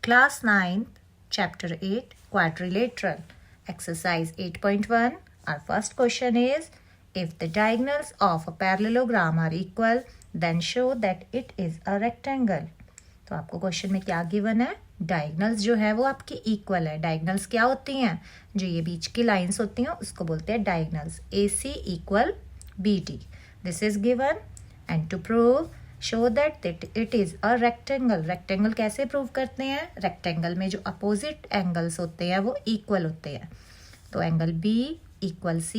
Class 9th, Chapter 8, Quadrilateral. Exercise 8.1. Our first question is, if the diagonals of a parallelogram are equal, then show that it is a rectangle. तो आपको question में क्या given है? Diagonals जो है वो आपकी इक्वल है. डायगनल्स क्या होती हैं? जो ये बीच की लाइंस होती हैं उसको बोलते हैं diagonals. AC equal BD. This is given. And to prove show that it is a rectangle. Rectangle कैसे प्रूव करते हैं? रेक्टेंगल में जो अपोजिट एंगल्स होते हैं वो इक्वल होते हैं. तो angle B equal C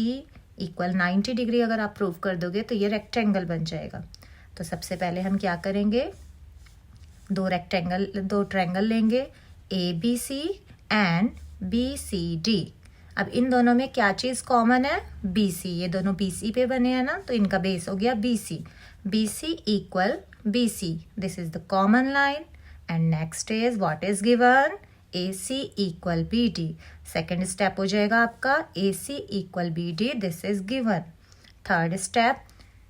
equal 90 degree अगर आप प्रूव कर दोगे तो ये रेक्टेंगल बन जाएगा. तो सबसे पहले हम क्या करेंगे? दो ट्रायंगल लेंगे ABC एंड BCD. अब इन दोनों में क्या चीज़ कॉमन है? BC. ये दोनों BC पे बने हैं ना, तो इनका बेस हो गया BC. BC equal BC. This is the common line. And next is what is given? AC equal BD. Second step हो जाएगा आपका AC equal BD. This is given. Third step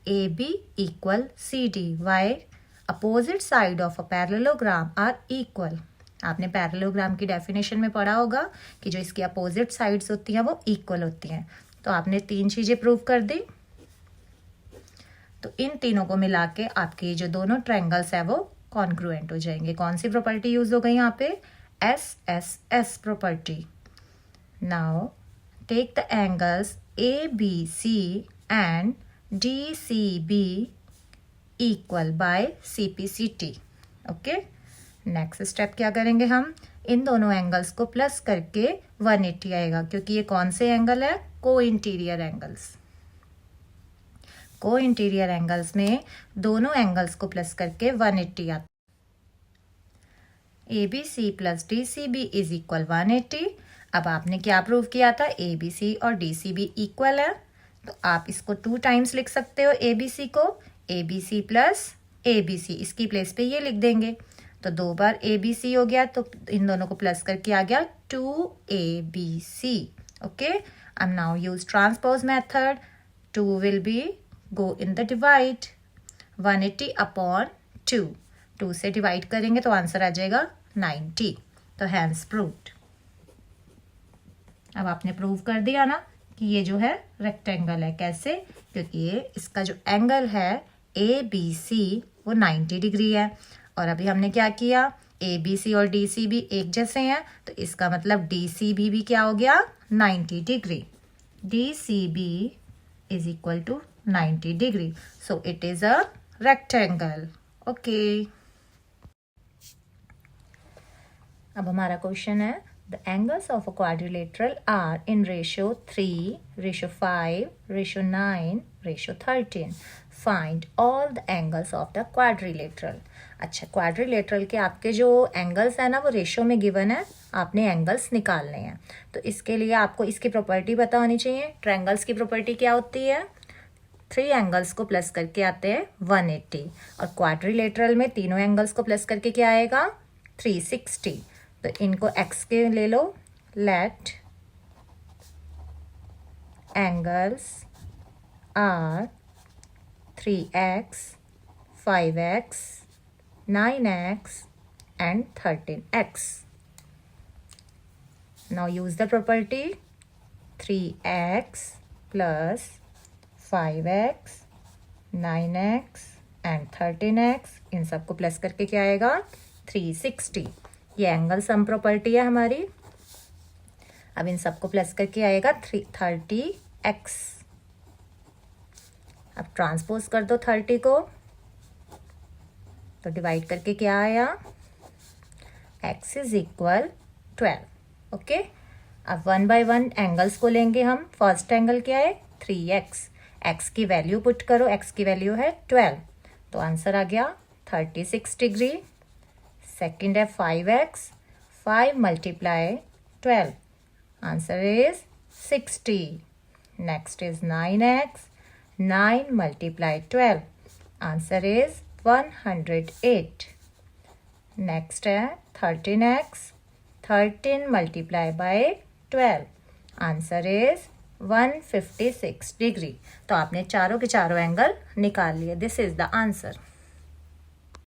AB equal CD. Why? Opposite side of a parallelogram are equal. आपने पैरेललोग्राम की definition में पढ़ा होगा कि जो इसकी अपोजिट साइड्स होती हैं वो इक्वल होती हैं. तो आपने तीन चीजें प्रूव कर दी. तो इन तीनों को मिला के आपके जो दोनों ट्रायंगल्स है वो कॉन्ग्रुएंट हो जाएंगे. कौन सी प्रॉपर्टी यूज हो गई यहाँ पे? SSS property. Now take the angles ABC and DCB equal by CPCT. Okay. Next step क्या करेंगे हम? इन दोनों एंगल्स को प्लस करके 180 आएगा, क्योंकि ये कौन से एंगल है? को इंटीरियर एंगल्स. को इंटीरियर एंगल्स में दोनों एंगल्स को प्लस करके 180 आता. ABC plus DCB is equal 180. अब आपने क्या प्रूव किया था? ABC और DCB इक्वल है. तो आप इसको 2 टाइम्स लिख सकते हो. ABC को ABC प्लस ABC, इसकी प्लेस पे ये लिख देंगे. तो 2 बार ABC हो गया, तो इन दोनों को प्लस करके आ गया 2ABC. ओके. अब now use transpose method. 2 will be go in the divide. 180 upon 2. 2 से डिवाइड करेंगे तो आंसर आ जाएगा 90. तो हैंस प्रूव्ड. अब आपने प्रूव कर दिया ना कि ये जो है रेक्टेंगल है. कैसे? क्योंकि ये इसका जो एंगल है ABC वो 90 डिग्री है. और अभी हमने क्या किया? ABC और DCB एक जैसे हैं, तो इसका मतलब DCB भी क्या हो गया? 90 degree. DCB is equal to 90 degree. So it is a rectangle. Okay. अब हमारा क्वेश्चन है, the angles of a quadrilateral are in ratio 3, ratio 5, ratio 9, ratio 13. Find all the angles of the quadrilateral. अच्छा, quadrilateral के आपके जो angles है ना वो रेशियो में गिवन है. आपने एंगल्स निकालने हैं. तो इसके लिए आपको इसकी प्रॉपर्टी पता होनी चाहिए. ट्रायंगल्स की प्रॉपर्टी क्या होती है? 3 एंगल्स को प्लस करके आते हैं 180. और क्वाड्रिलेटरल में तीनों एंगल्स को प्लस करके क्या आएगा? 360. तो इनको x के ले लो. Let angles are 3x, 5x, 9x and 13x. Now use the property 3x plus 5x, 9x and 13x. इन सबको प्लस करके क्या आएगा? 360. ये एंगल सम प्रॉपर्टी है हमारी. अब इन सबको प्लस करके आएगा 30x. अब ट्रांसपोज कर दो 30 को, तो डिवाइड करके क्या आया? x is equal 12. ओके. अब 1 बाय 1 एंगल्स को लेंगे हम. फर्स्ट एंगल क्या है? 3x. x की वैल्यू पुट करो. x की वैल्यू है 12, तो आंसर आ गया 36 डिग्री. सेकेंड है 5x. 5 multiply 12. Answer is 60. Next is 9x. 9 multiply 12. Answer is 108. Next है 13x. 13 multiply by 12. Answer is 156 degree. तो आपने चारों के चारों एंगल निकाल लिए. This is the answer.